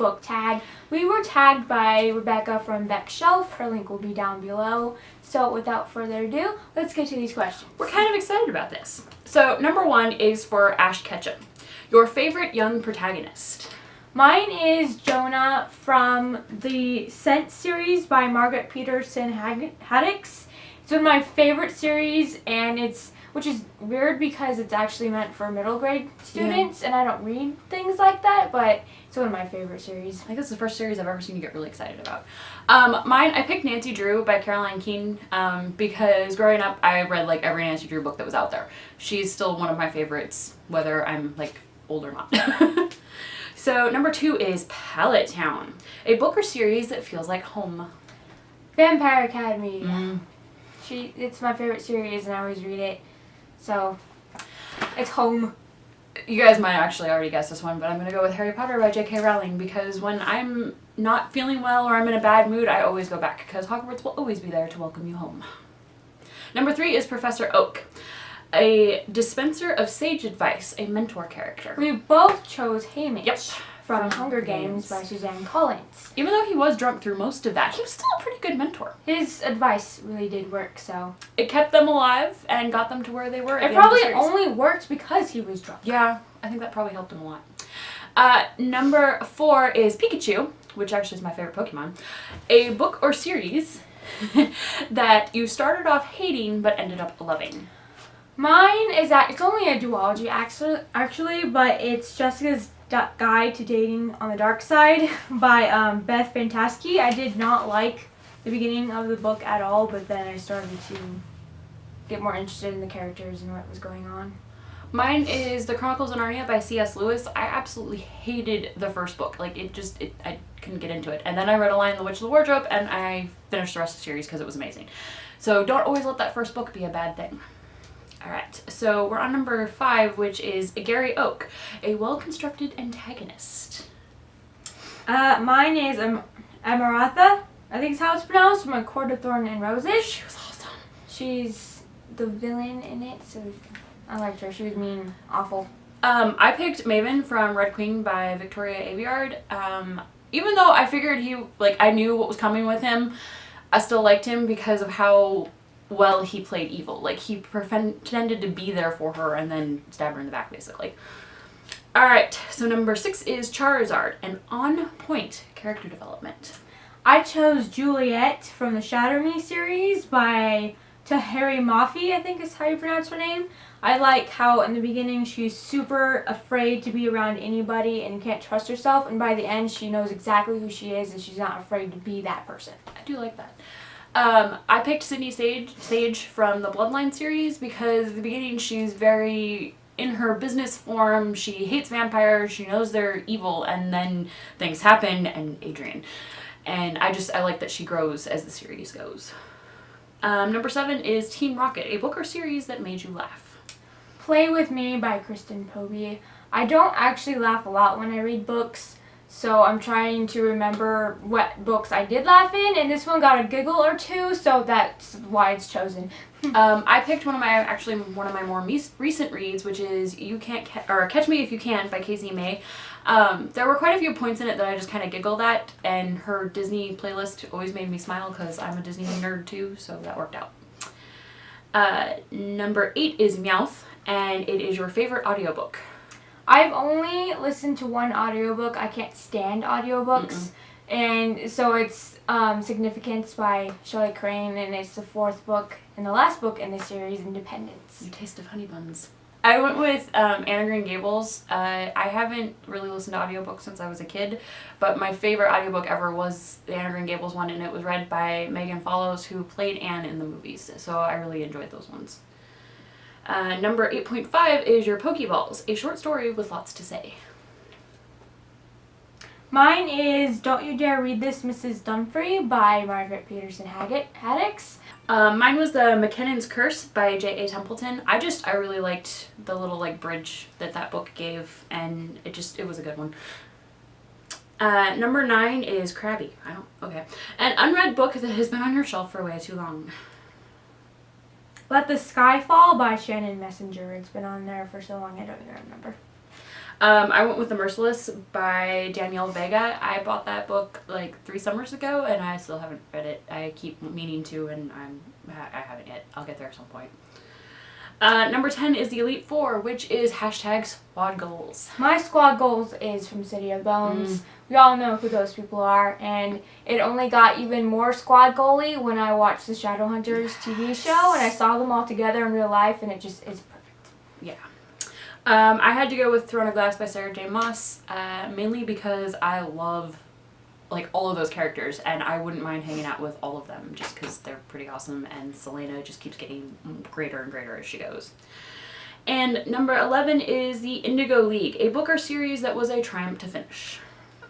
book tag. We were tagged by Rebecca from Beck's Shelf. Her link will be down below. So without further ado, let's get to these questions. We're kind of excited about this. So number 1 is for Ash Ketchum. Your favorite young protagonist? Mine is Jonah from the Scent series by Margaret Peterson Haddix. It's one of my favorite series, and which is weird because it's actually meant for middle grade students, and I don't read things like that, but it's one of my favorite series. I think this is the first series I've ever seen you get really excited about. Mine, I picked Nancy Drew by Caroline Keene because growing up I read like every Nancy Drew book that was out there. She's still one of my favorites, whether I'm like old or not. So number 2 is Pallet Town, a book or series that feels like home. Vampire Academy. It's my favorite series, and I always read it. So, it's home. You guys might actually already guess this one, but I'm going to go with Harry Potter by J.K. Rowling because when I'm not feeling well or I'm in a bad mood, I always go back because Hogwarts will always be there to welcome you home. Number 3 is Professor Oak, a dispenser of sage advice, a mentor character. We both chose Haymitch. Yep. From Hunger Games by Suzanne Collins. Even though he was drunk through most of that, he was still a pretty good mentor. His advice really did work, so. It kept them alive and got them to where they were. It probably only worked because he was drunk. Yeah, I think that probably helped him a lot. Number 4 is Pikachu, which actually is my favorite Pokemon. A book or series that you started off hating but ended up loving. Mine is that it's only a duology actually, but it's Jessica's Guide to Dating on the Dark Side by Beth Fantasky. I did not like the beginning of the book at all, but then I started to get more interested in the characters and what was going on. Mine is The Chronicles of Narnia by C.S. Lewis. I absolutely hated the first book. Like, I couldn't get into it. And then I read A Lion, the Witch, and the Wardrobe, and I finished the rest of the series because it was amazing. So don't always let that first book be a bad thing. Alright, so we're on number 5, which is Gary Oak, a well-constructed antagonist. Mine is Amaratha, I think is how it's pronounced, from A Court of Thorn and Roses. She was awesome. She's the villain in it, so I liked her. She was mean, awful. I picked Maven from Red Queen by Victoria Aveyard. Even though I figured I knew what was coming with him, I still liked him because of how well he played evil. Like, he pretended to be there for her and then stabbed her in the back, basically. Alright, so number 6 is Charizard, an on-point character development. I chose Juliet from the Shatter Me series by Taheri Mafi, I think is how you pronounce her name. I like how in the beginning she's super afraid to be around anybody and can't trust herself, and by the end she knows exactly who she is and she's not afraid to be that person. I do like that. I picked Sydney Sage from the Bloodline series because at the beginning she's very in her business form. She hates vampires, she knows they're evil, and then things happen, and Adrian. And I like that she grows as the series goes. Number 7 is Team Rocket, a book or series that made you laugh. Play With Me by Kristen Povey. I don't actually laugh a lot when I read books, so I'm trying to remember what books I did laugh in, and this one got a giggle or two, so that's why it's chosen. I picked one of my more recent reads, which is Catch Me If You Can by Casey May. There were quite a few points in it that I just kind of giggled at, and her Disney playlist always made me smile because I'm a Disney nerd too, so that worked out. Number 8 is Meowth, and it is your favorite audiobook. I've only listened to one audiobook. I can't stand audiobooks. And so it's Significance by Shelley Crane, and it's the 4th book and the last book in the series, Independence. The Taste of Honey Buns. I went with Anna Green Gables. I haven't really listened to audiobooks since I was a kid, but my favorite audiobook ever was the Anna Green Gables one, and it was read by Megan Follows, who played Anne in the movies, so I really enjoyed those ones. Number 8.5 is your Pokéballs, a short story with lots to say. Mine is Don't You Dare Read This, Mrs. Dunfrey by Margaret Peterson Haddix. Mine was The McKinnon's Curse by J.A. Templeton. I really liked the little bridge that book gave, and it was a good one. Number 9 is Krabby. Okay. An unread book that has been on your shelf for way too long. Let the Sky Fall by Shannon Messenger. It's been on there for so long I don't even remember. I went with The Merciless by Danielle Vega. I bought that book like 3 summers ago, and I still haven't read it. I keep meaning to, and I haven't yet. I'll get there at some point. Number 10 is the Elite Four, which is hashtag squad goals. My squad goals is from City of Bones. We all know who those people are, and it only got even more squad goalie when I watched the Shadowhunters TV show, and I saw them all together in real life, and it just is perfect. Yeah. I had to go with Throne of Glass by Sarah J. Maas, mainly because I love like all of those characters, and I wouldn't mind hanging out with all of them just because they're pretty awesome, and Selena just keeps getting greater and greater as she goes. And number 11 is the Indigo League, a book or series that was a triumph to finish.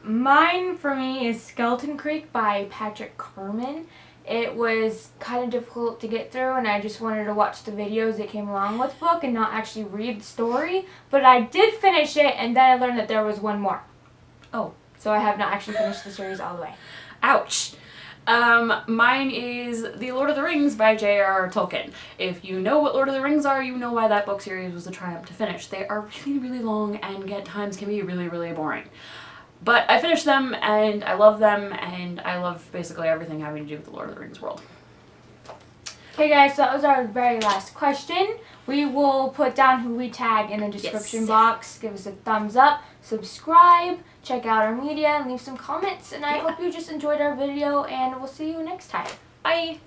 Mine, for me, is Skeleton Creek by Patrick Kerman. It was kind of difficult to get through, and I just wanted to watch the videos that came along with the book and not actually read the story. But I did finish it, and then I learned that there was one more. Oh. So I have not actually finished the series all the way. Ouch. Mine is The Lord of the Rings by J.R.R. Tolkien. If you know what Lord of the Rings are, you know why that book series was a triumph to finish. They are really, really long and at times can be really, really boring. But I finished them, and I love them, and I love basically everything having to do with the Lord of the Rings world. Okay guys, so that was our very last question. We will put down who we tag in the description box. Give us a thumbs up, subscribe, check out our media, and leave some comments. And I hope you just enjoyed our video, and we'll see you next time. Bye!